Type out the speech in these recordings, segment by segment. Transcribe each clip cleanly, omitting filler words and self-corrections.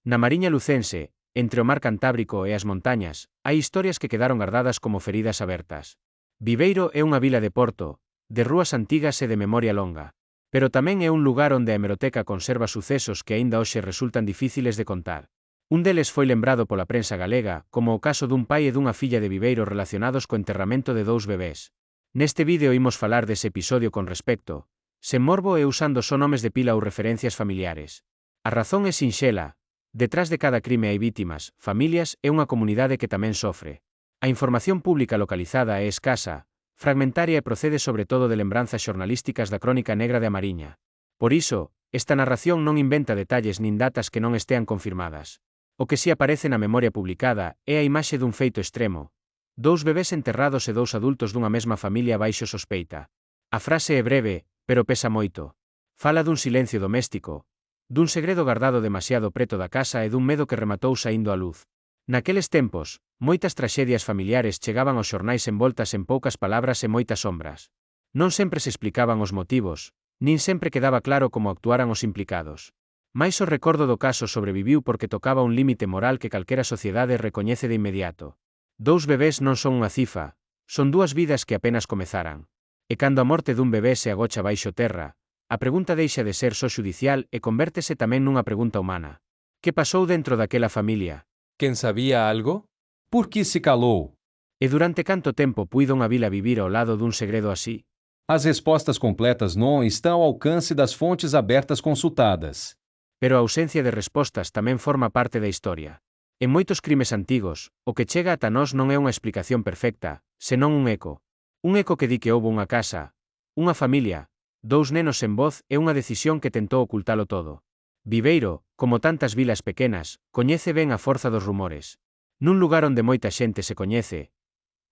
Na Mariña lucense, entre o mar Cantábrico e as montañas, hai historias que quedaron gardadas como feridas abertas. Viveiro é unha vila de porto, de rúas antigas e de memoria longa. Pero tamén é un lugar onde a hemeroteca conserva sucesos que aínda hoxe resultan difíciles de contar. Un deles foi lembrado pola prensa galega, como o caso dun pai e dunha filla de Viveiro relacionados co enterramento de 2 bebés. Neste vídeo imos falar dese episodio con respecto, sen morbo e usando só nomes de pila ou referencias familiares. A razón é sinxela. Detrás de cada crime hai vítimas, familias e unha comunidade que tamén sofre. A información pública localizada é escasa, fragmentaria e procede sobre todo de lembranzas xornalísticas da Crónica Negra de A Mariña. Por iso, esta narración non inventa detalles nin datas que non estean confirmadas. O que si aparece na memoria publicada é a imaxe dun feito extremo. 2 bebés enterrados e 2 adultos dunha mesma familia baixo sospeita. A frase é breve, pero pesa moito. Fala dun silencio doméstico, dun segredo guardado demasiado preto da casa e dun medo que rematou saíndo á luz. Naqueles tempos, moitas traxedias familiares chegaban aos xornais envoltas en poucas palabras e moitas sombras. Non sempre se explicaban os motivos, nin sempre quedaba claro como actuaran os implicados. Mais o recordo do caso sobreviviu porque tocaba un límite moral que calquera sociedade recoñece de inmediato. 2 bebés non son unha cifa, son 2 vidas que apenas comezaran. E cando a morte dun bebé se agocha baixo terra, a pregunta deixa de ser só xudicial e convértese tamén nunha pregunta humana. Que pasou dentro daquela familia? Quen sabía algo? Por que se calou? E durante canto tempo puido unha vila vivir ao lado dun segredo así? As respostas completas non estão ao alcance das fontes abertas consultadas. Pero a ausencia de respostas tamén forma parte da historia. En moitos crimes antigos, o que chega ata nós non é unha explicación perfecta, senón un eco. Un eco que di que houbo unha casa, unha familia, 2 nenos sen voz e unha decisión que tentou ocultalo todo. Viveiro, como tantas vilas pequenas, coñece ben a forza dos rumores. Nun lugar onde moita xente se coñece,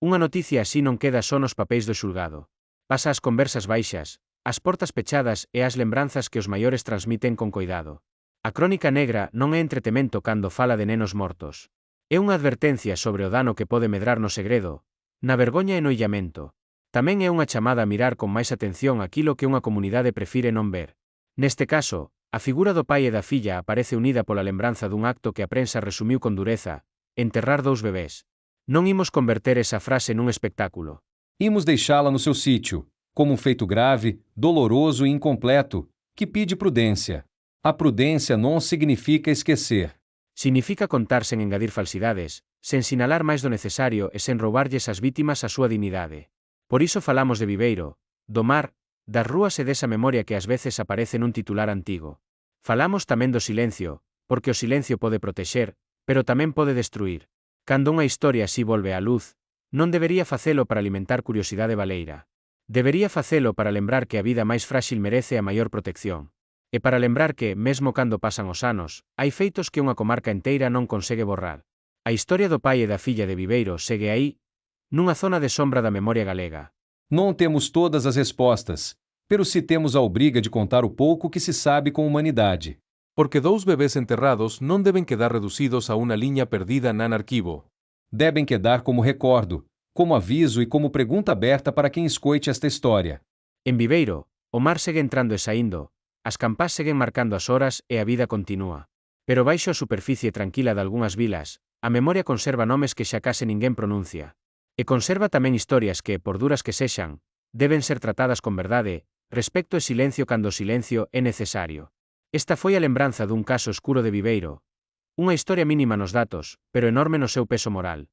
unha noticia así non queda só nos papéis do xulgado. Pasa ás conversas baixas, ás portas pechadas e ás lembranzas que os maiores transmiten con coidado. A Crónica Negra non é entretemento cando fala de nenos mortos. É unha advertencia sobre o dano que pode medrar no segredo, na vergoña e no illamento. Tamén é unha chamada a mirar con máis atención aquilo que unha comunidade prefire non ver. Neste caso, a figura do pai e da filla aparece unida pola lembranza dun acto que a prensa resumiu con dureza: enterrar 2 bebés. Non imos converter esa frase nun espectáculo. Imos deixá-la no seu sítio, como um feito grave, doloroso e incompleto, que pede prudência. A prudência non significa esquecer. Significa contar sen engadir falsidades, sen sinalar máis do necesario e sen roubarlles ás vítimas a súa dignidade. Por iso falamos de Viveiro, do mar, das rúas e desa memoria que ás veces aparece nun titular antigo. Falamos tamén do silencio, porque o silencio pode protexer, pero tamén pode destruir. Cando unha historia así volve á luz, non debería facelo para alimentar curiosidade baleira. Debería facelo para lembrar que a vida máis frágil merece a maior protección. E para lembrar que, mesmo cando pasan os anos, hai feitos que unha comarca enteira non consegue borrar. A historia do pai e da filla de Viveiro segue aí, nunha zona de sombra da memoria galega. Não temos todas as respostas, pero se temos a obriga de contar o pouco que se sabe com humanidade. Porque 2 bebés enterrados non deben quedar reducidos a unha liña perdida nan arquivo. Devem quedar como recordo, como aviso e como pergunta aberta para quem escoite esta história. En Viveiro, o mar segue entrando e saindo, as campás seguen marcando as horas e a vida continúa. Pero baixo a superficie tranquila de algunhas vilas, a memoria conserva nomes que xa case ninguén pronuncia. E conserva tamén historias que, por duras que sexan, deben ser tratadas con verdade, respecto e silencio cando o silencio é necesario. Esta foi a lembranza dun caso escuro de Viveiro. Unha historia mínima nos datos, pero enorme no seu peso moral.